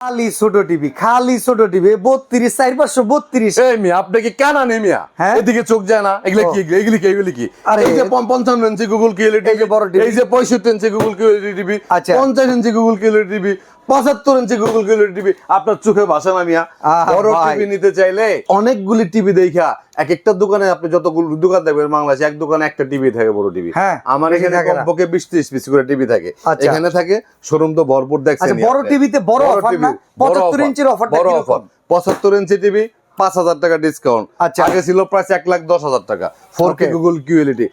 খালি ছোট টিভি, খালি ছোট টিভি 32 432। এই মিয়া আপনি কি কানা নেই মিয়া? হ্যাঁ? এদিকে চোখ যায় না? এগুলা কি এগুলি কি? আরে এই যে 55 ইঞ্চি গুগল কিউএলইডি এই যে বড় টিভি। এই যে 65 ইঞ্চি গুগল কিউএলইডি টিভি, আচ্ছা। 50 ইঞ্চি গুগল কিউএলইডি টিভি, 75 ইঞ্চি গুগল কিউএলইডি টিভি, আপনার চোখে ভাসে না মিয়া? আহা, বড় ভাই। টিভি নিতে চাইলে অনেকগুলি টিভি দেখা এক একটা দোকানে আপনি যতগুলো দোকান দেখবেন বাংলাদেশে এক দোকানে একটা টিভি থাকে, বড় টিভি। হ্যাঁ, আমার বেশি এখানে থাকে না। কমপক্ষে 20-30 পিস করে টিভি থাকে। আচ্ছা। এখানে থাকে শোরুম তো ভরপুর দেখছেন। আচ্ছা, বড় টিভিতে বড় অফার না? 75 ইঞ্চির অফারটা বড় কিরকম? অফার 75 ইঞ্চি টিভি 5000 টাকা ডিসকাউন্ট। আচ্ছা। আগে ছিল প্রাইস 1,10,000 টাকা 4K Okay. গুগল কিউএলইডি,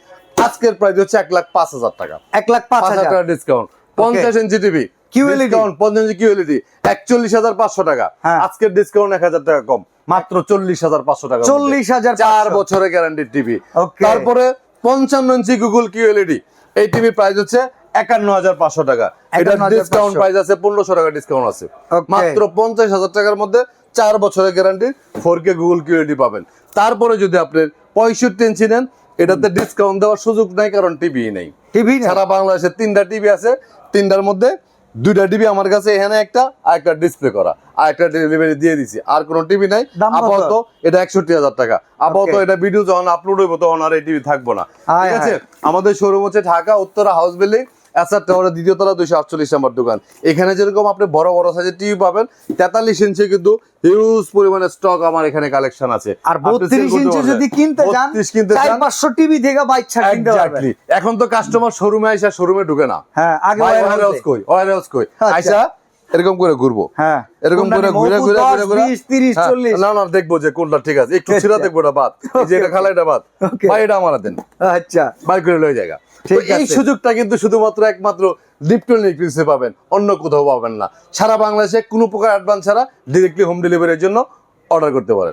আজকের প্রাইস হচ্ছে 1,05,000 টাকা, 1,05,000 টাকা discount. 50 inch TV QLED discount 50 ইঞ্চি কিউএলইডি 41,500 টাকা, হ্যাঁ। আজকের ডিসকাউন্ট 1,000 টাকা কম, মাত্র 40,500 টাকা। 40,500 4 বছরের গ্যারান্টির টিভি। Okay. তারপরে 55 ইঞ্চি গুগল কিউএলইডি, এই টিভির প্রাইস হচ্ছে 51,500 টাকা, এটা 51,500 ডিসকাউন্ট প্রাইস আছে 1,500 টাকা ডিসকাউন্ট আছে। Okay. মাত্র 50,000 টাকার মধ্যে 4 বছরের গ্যারান্টি 4K গুগল কিউএলইডি পাবেন। তারপরে যদি আপনি 65 ইঞ্চি নেন, এটাতে ডিসকাউন্ট দেওয়ার সুযোগ নাই, কারণ টিভি নেই। টিভি না? সারা বাংলাদেশে 3টা টিভি আছে, 3টার মধ্যে 2টা টিভি আমার কাছে, এখানে একটা আর একটা ডিসপ্লে করা, আর একটা ডেলিভারি দিয়ে দিছি, আর কোনো টিভি নাই। দাম কত? আপাতত এটা 61,000 টাকা। আপাতত Okay. এটা ভিডিও যখন আপলোড হইব তখন আর এই টিভি থাকবো না। হায় ঠিক আছে, হায়। আমাদের শোরুম হচ্ছে Dhaka Uttara house building SR টাওয়ারের দ্বিতীয় তলা 248 নম্বর দোকান। এখানে যেরকম আপনি বড় বড় সাইজের টিভি পাবেন, 43 ইঞ্চি কিন্তু হিউজ পরিমাণে স্টক আমার এখানে কালেকশন আছে। আর আপনি 32 sell করতে ইঞ্চি পারবেন। যদি কিনতে যান 32 কিনতে চান 400-500 টিভি থেকে বাইচ্ছা কিনতে পারবেন। Exactly. এখন তো কাস্টমার শোরুমে আইসা শোরুমে ঢুকে না। হ্যাঁ, আগে ভাই warehouse warehouse এ। কই, warehouse কই, আচ্ছা। আইসা এরকম করে ঘুরবো, হ্যাঁ, এরকম কোনটা করে নিবো? ঘুরে ঘুরে 10, ঘুরে ঘুরে 20, 30, হ্যাঁ, 40 না না দেখবো যে কোনটা ঠিক আছে, একটু ছিড়া আচ্ছা। দেখবো এটা বাদ, এই যে এটা খালা এটা বাদ, Okay. ভাই এটা আমার দেন, আচ্ছা, বাই করে লয়ে জায়গা। ঠিক এই আছে। সুযোগটা কিন্তু শুধুমাত্র একমাত্র লিপটন ইলেকট্রিক্সে পাবেন, অন্য কোথাও পাবেন না। সারা বাংলাদেশে কোনো প্রকার অ্যাডভান্স ছাড়া ডিরেক্টলি হোম ডেলিভারির জন্য অর্ডার করতে পারেন।